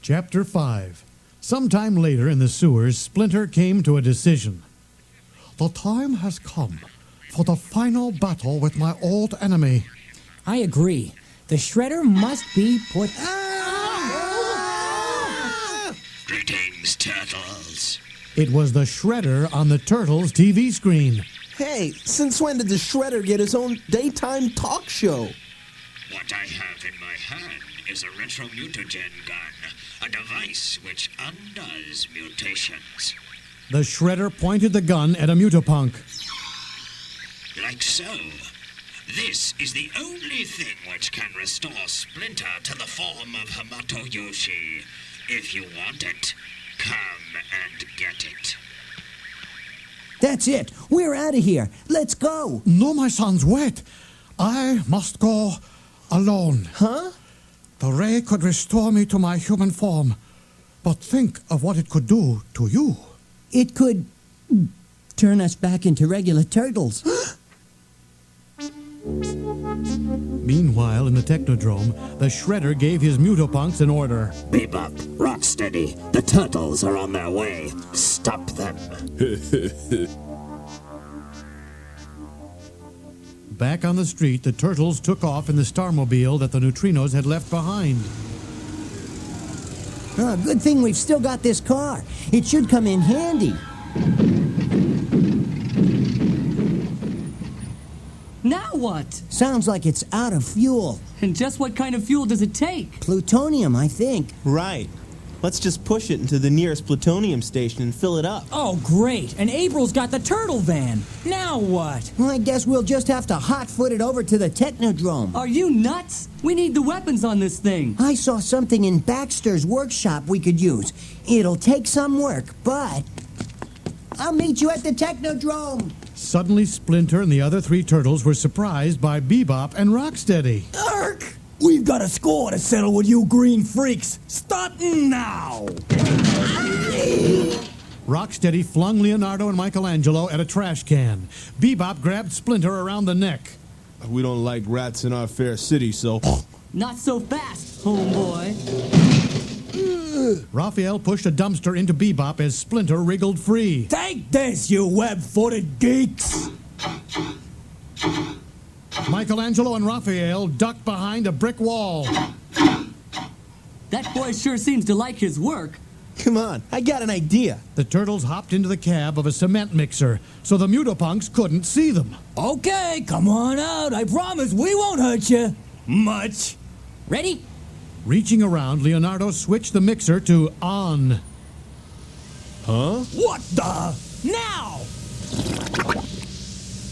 Chapter 5. Sometime later in the sewers, Splinter came to a decision. The time has come for the final battle with my old enemy. I agree. The Shredder must be put... Greetings, Turtles. It was the Shredder on the Turtles TV screen. Hey, since when did the Shredder get his own daytime talk show? What I have in my hand is a retro-mutagen gun, a device which undoes mutations. The Shredder pointed the gun at a mutapunk. Like so. This is the only thing which can restore Splinter to the form of Hamato Yoshi. If you want it, come and get it. That's it. We're out of here. Let's go. No, my son's wet. I must go alone. Huh? The ray could restore me to my human form. But think of what it could do to you. It could turn us back into regular turtles. Meanwhile, in the Technodrome, the Shredder gave his mutapunks an order. Bebop, Rocksteady, the Turtles are on their way. Stop them. Back on the street, the Turtles took off in the Starmobile that the Neutrinos had left behind. Good thing we've still got this car. It should come in handy. Now what? Sounds like it's out of fuel. And just what kind of fuel does it take? Plutonium, I think. Right. Let's just push it into the nearest plutonium station and fill it up. Oh, great. And April's got the turtle van. Now what? Well, I guess we'll just have to hot-foot it over to the Technodrome. Are you nuts? We need the weapons on this thing. I saw something in Baxter's workshop we could use. It'll take some work, but I'll meet you at the Technodrome. Suddenly, Splinter and the other three Turtles were surprised by Bebop and Rocksteady. Ark! We've got a score to settle with you green freaks. Starting now! Rocksteady flung Leonardo and Michelangelo at a trash can. Bebop grabbed Splinter around the neck. We don't like rats in our fair city, so... Not so fast, homeboy. Raphael pushed a dumpster into Bebop as Splinter wriggled free. Take this, you web-footed geeks! Michelangelo and Raphael ducked behind a brick wall. That boy sure seems to like his work. Come on, I got an idea. The Turtles hopped into the cab of a cement mixer, so the mutapunks couldn't see them. Okay, come on out. I promise we won't hurt you. Much. Ready? Reaching around, Leonardo switched the mixer to on. Huh? What the? Now!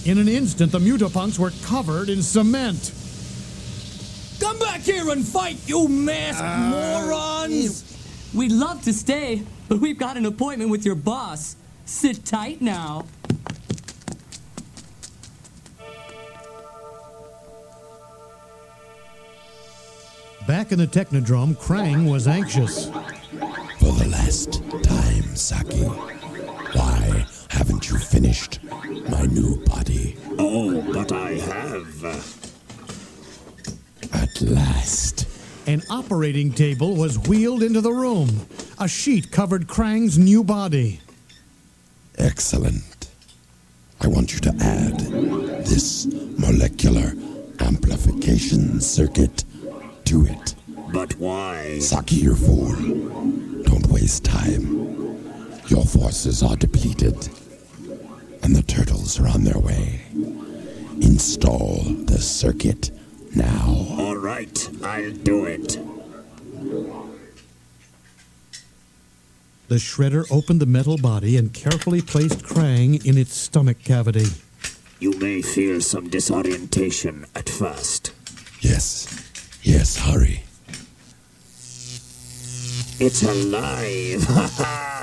In an instant, the mutapunks were covered in cement. Come back here and fight, you masked morons! We'd love to stay, but we've got an appointment with your boss. Sit tight now. Back in the Technodrome, Krang was anxious. For the last time, Saki, why haven't you finished my new body? Oh, but I have. At last. An operating table was wheeled into the room. A sheet covered Krang's new body. Excellent. I want you to add this molecular amplification circuit to it. But why? Saki, you fool. Don't waste time. Your forces are depleted, and the Turtles are on their way. Install the circuit now. All right, I'll do it. The Shredder opened the metal body and carefully placed Krang in its stomach cavity. You may feel some disorientation at first. Yes, hurry. It's alive!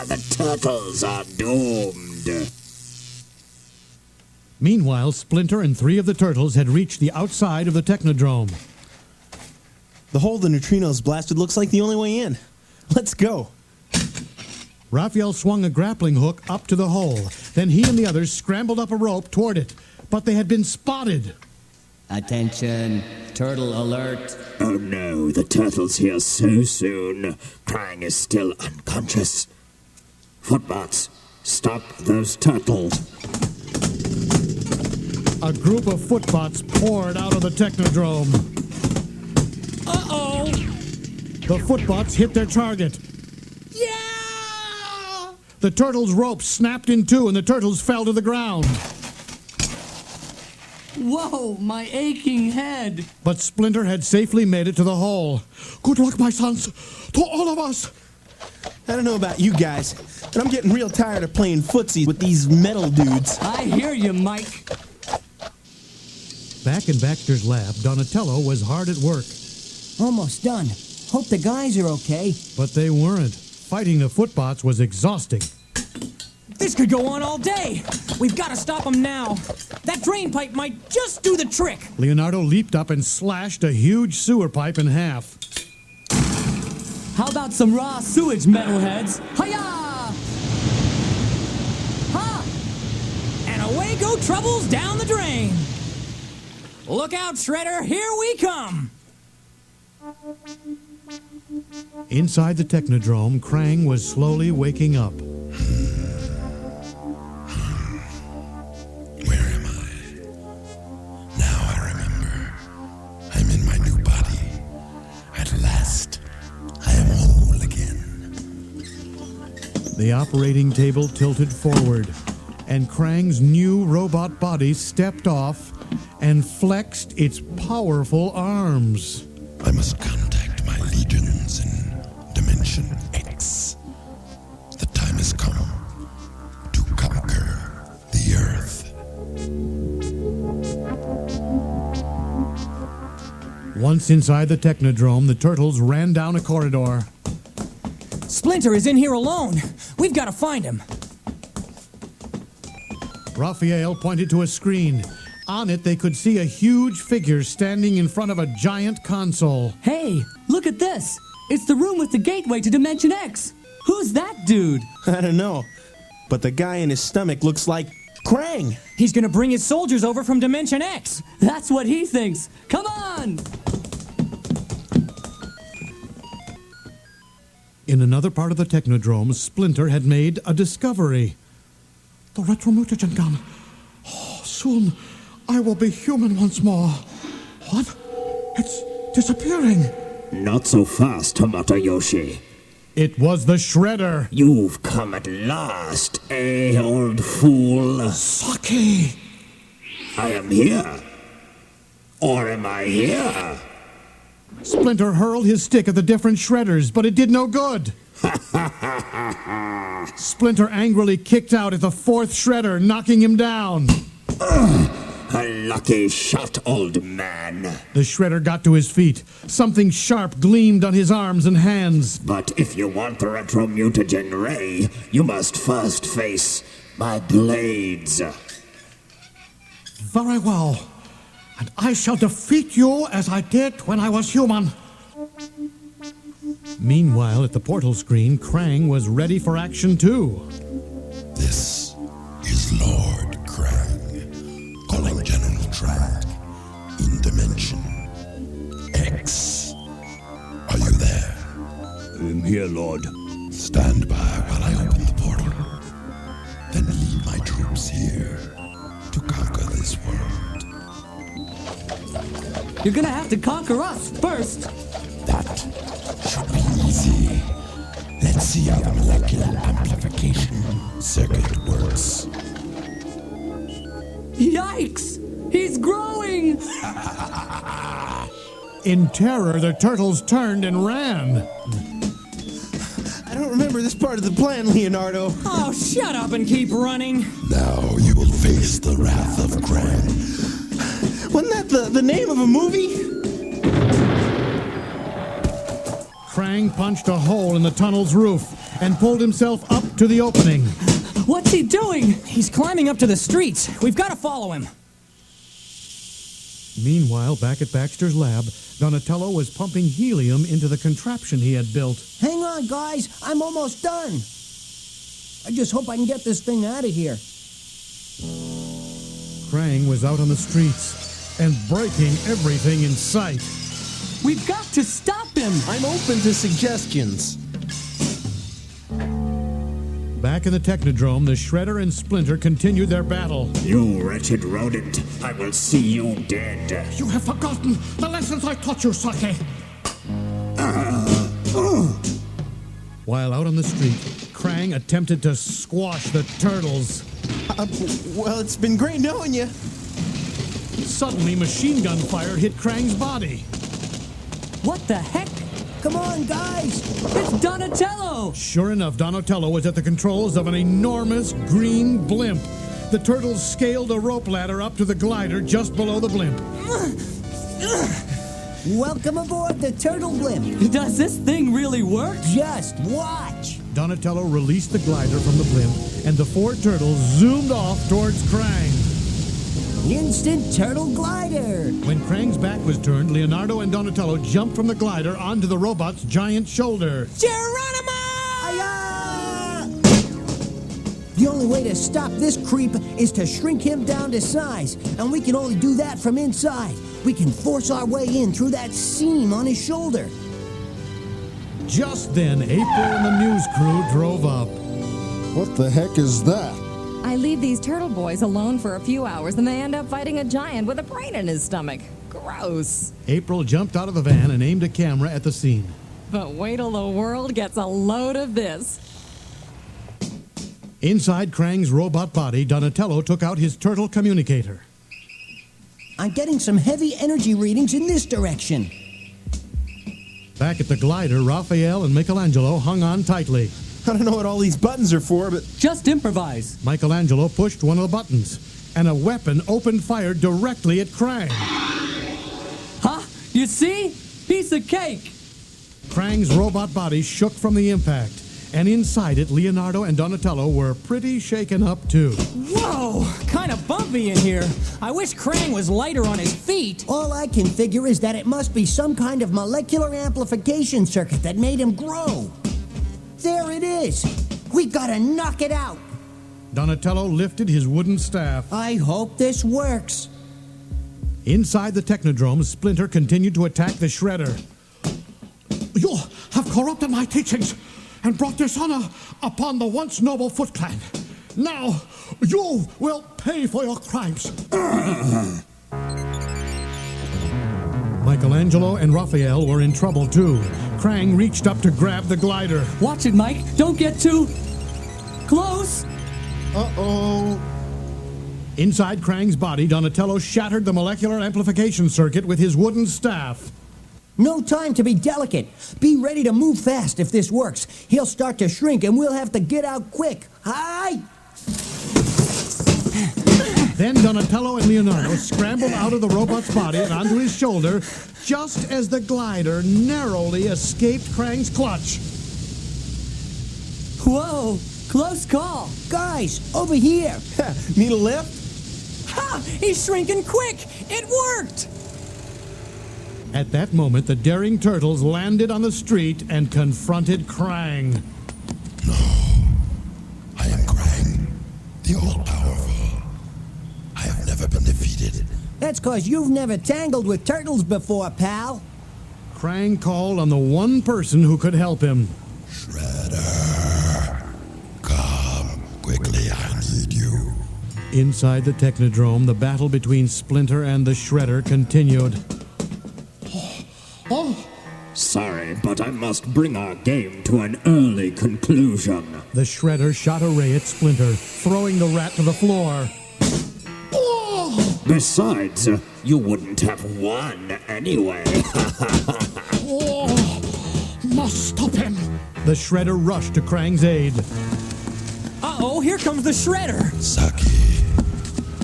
The Turtles are doomed! Meanwhile, Splinter and three of the Turtles had reached the outside of the Technodrome. The hole the neutrinos blasted looks like the only way in. Let's go. Raphael swung a grappling hook up to the hole. Then he and the others scrambled up a rope toward it. But they had been spotted. Attention, turtle alert. Oh no, knew the turtles here so soon. Krang is still unconscious. Footbots, stop those turtles. A group of footbots poured out of the Technodrome. Uh-oh! The footbots hit their target. Yeah! The turtles' rope snapped in two and the turtles fell to the ground. Whoa, my aching head. But Splinter had safely made it to the hole. Good luck, my sons, to all of us. I don't know about you guys, but I'm getting real tired of playing footsie with these metal dudes. I hear you, Mike. Back in Baxter's lab, Donatello was hard at work. Almost done. Hope the guys are okay. But they weren't. Fighting the footbots was exhausting. This could go on all day. We've got to stop them now. That drain pipe might just do the trick. Leonardo leaped up and slashed a huge sewer pipe in half. How about some raw sewage, metalheads? Hiya! Ha! And away go troubles down the drain. Look out, Shredder, here we come! Inside the Technodrome, Krang was slowly waking up. Where am I? Now I remember. I'm in my new body. At last, I am whole again. The operating table tilted forward, and Krang's new robot body stepped off and flexed its powerful arms. I must contact my legions in Dimension X. The time has come to conquer the Earth. Once inside the Technodrome, the turtles ran down a corridor. Splinter is in here alone. We've got to find him. Raphael pointed to a screen. On it, they could see a huge figure standing in front of a giant console. Hey, look at this. It's the room with the gateway to Dimension X. Who's that dude? I don't know, but the guy in his stomach looks like Krang. He's going to bring his soldiers over from Dimension X. That's what he thinks. Come on! In another part of the Technodrome, Splinter had made a discovery. The retromutagen gun. Oh, soon I will be human once more. What? It's disappearing. Not so fast, Hamato-Yoshi. It was the Shredder. You've come at last, old fool. Saki! I am here. Or am I here? Splinter hurled his stick at the different Shredders, but it did no good. Splinter angrily kicked out at the fourth Shredder, knocking him down. A lucky shot, old man. The Shredder got to his feet. Something sharp gleamed on his arms and hands. But if you want the retromutagen ray, you must first face my blades. Very well. And I shall defeat you as I did when I was human. Meanwhile, at the portal screen, Krang was ready for action too. This is Lord Krang, calling General Track in Dimension X. Are you there? I'm here, Lord. Stand by while I open the portal. Then lead my troops here to conquer this world. You're gonna have to conquer us first. That should be easy. Let's see how the molecular amplification circuit works. Yikes! He's growing! In terror, the turtles turned and ran. I don't remember this part of the plan, Leonardo. Oh, shut up and keep running. Now you will face the wrath of Krang. Wasn't that the name of a movie? Krang punched a hole in the tunnel's roof and pulled himself up to the opening. What's he doing? He's climbing up to the streets. We've got to follow him. Meanwhile, back at Baxter's lab, Donatello was pumping helium into the contraption he had built. Hang on, guys. I'm almost done. I just hope I can get this thing out of here. Krang was out on the streets and breaking everything in sight. We've got to stop him! I'm open to suggestions. Back in the Technodrome, the Shredder and Splinter continued their battle. You wretched rodent, I will see you dead. You have forgotten the lessons I taught you, Saki. While out on the street, Krang attempted to squash the turtles. Well, it's been great knowing you. Suddenly, machine gun fire hit Krang's body. What the heck? Come on, guys! It's Donatello! Sure enough, Donatello was at the controls of an enormous green blimp. The turtles scaled a rope ladder up to the glider just below the blimp. Welcome aboard the Turtle Blimp. Does this thing really work? Just watch. Donatello released the glider from the blimp, and the four turtles zoomed off towards Krang. Instant turtle glider. When Krang's back was turned, Leonardo and Donatello jumped from the glider onto the robot's giant shoulder. Geronimo! The only way to stop this creep is to shrink him down to size, and we can only do that from inside. We can force our way in through that seam on his shoulder. Just then, April and the news crew drove up. What the heck is that? I leave these turtle boys alone for a few hours and they end up fighting a giant with a brain in his stomach. Gross. April jumped out of the van and aimed a camera at the scene. But wait till the world gets a load of this. Inside Krang's robot body, Donatello took out his turtle communicator. I'm getting some heavy energy readings in this direction. Back at the glider, Raphael and Michelangelo hung on tightly. I don't know what all these buttons are for, but... Just improvise. Michelangelo pushed one of the buttons, and a weapon opened fire directly at Krang. Huh? You see? Piece of cake. Krang's robot body shook from the impact, and inside it, Leonardo and Donatello were pretty shaken up too. Whoa! Kind of bumpy in here. I wish Krang was lighter on his feet. All I can figure is that it must be some kind of molecular amplification circuit that made him grow. There it is. We gotta knock it out. Donatello lifted his wooden staff. I hope this works. Inside the Technodrome, Splinter continued to attack the Shredder. You have corrupted my teachings and brought dishonor upon the once noble Foot Clan. Now, you will pay for your crimes. Michelangelo and Raphael were in trouble too. Krang reached up to grab the glider. Watch it, Mike. Don't get too close. Uh-oh. Inside Krang's body, Donatello shattered the molecular amplification circuit with his wooden staff. No time to be delicate. Be ready to move fast if this works. He'll start to shrink and we'll have to get out quick. Hi! Then Donatello and Leonardo scrambled out of the robot's body and onto his shoulder just as the glider narrowly escaped Krang's clutch. Whoa! Close call. Guys, over here. Need a lift? Ha! He's shrinking quick! It worked! At that moment, the daring turtles landed on the street and confronted Krang. I am Krang, the all-powerful. I have never been defeated. That's 'cause you've never tangled with turtles before, pal. Krang called on the one person who could help him. Shredder, come quickly, I need you. Inside the Technodrome, the battle between Splinter and the Shredder continued. Oh, sorry, but I must bring our game to an early conclusion. The Shredder shot a ray at Splinter, throwing the rat to the floor. Besides, you wouldn't have won anyway. Must stop him. The Shredder rushed to Krang's aid. Uh-oh, here comes the Shredder. Saki,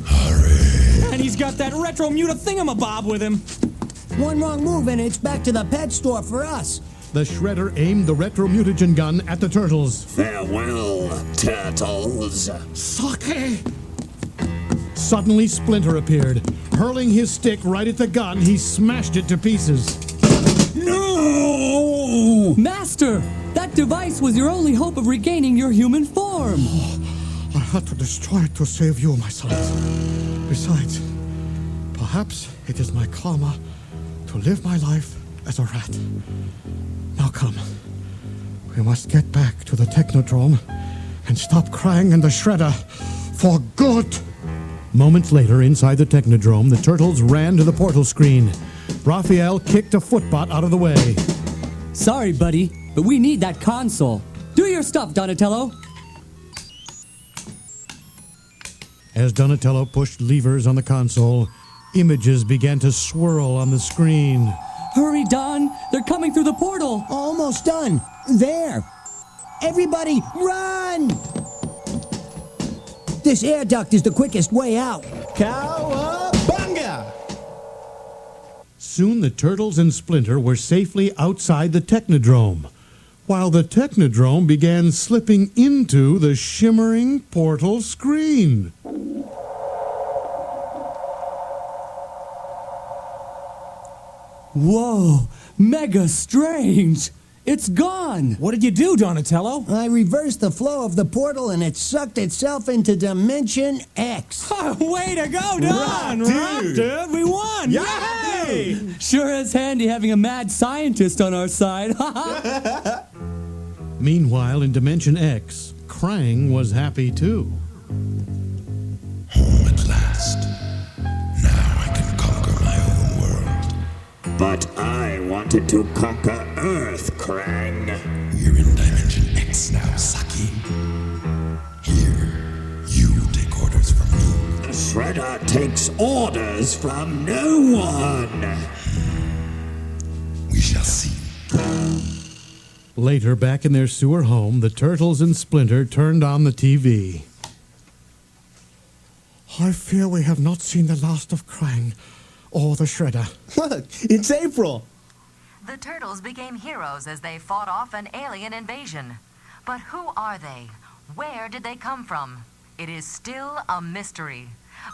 hurry. And he's got that retro muta thingamabob with him. One wrong move and it's back to the pet store for us. The Shredder aimed the retro mutagen gun at the turtles. Farewell, turtles. Saki! Suddenly, Splinter appeared. Hurling his stick right at the gun, he smashed it to pieces. No! Master! That device was your only hope of regaining your human form. I had to destroy it to save you, my sons. Besides, perhaps it is my karma to live my life as a rat. Now come. We must get back to the Technodrome and stop Krang and the Shredder for good. Moments later, inside the Technodrome, the turtles ran to the portal screen. Raphael kicked a footbot out of the way. Sorry, buddy, but we need that console. Do your stuff, Donatello. As Donatello pushed levers on the console, images began to swirl on the screen. Hurry, Don! They're coming through the portal! Almost done. There. Everybody, run! This air duct is the quickest way out. Cowabunga! Soon the Turtles and Splinter were safely outside the Technodrome, while the Technodrome began slipping into the shimmering portal screen. Whoa! Mega strange! It's gone! What did you do, Donatello? I reversed the flow of the portal and it sucked itself into Dimension X. Way to go, Don! Rock, dude! We won! Yay! Sure is handy having a mad scientist on our side. Meanwhile, in Dimension X, Krang was happy too. Home at last. Now I can conquer my own world. But I wanted to conquer Earth, Krang. You're in Dimension X now, Saki. Here, you take orders from me. The Shredder takes orders from no one. We shall see. Later, back in their sewer home, the Turtles and Splinter turned on the TV. I fear we have not seen the last of Krang or the Shredder. Look, it's April. The turtles became heroes as they fought off an alien invasion. But who are they? Where did they come from? It is still a mystery.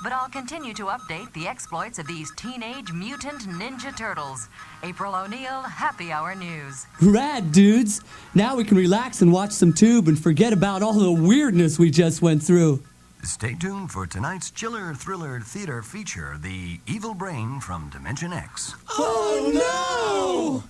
But I'll continue to update the exploits of these teenage mutant ninja turtles. April O'Neil, Happy Hour News. Rad, dudes! Now we can relax and watch some tube and forget about all the weirdness we just went through. Stay tuned for tonight's chiller thriller theater feature, The Evil Brain from Dimension X. Oh no!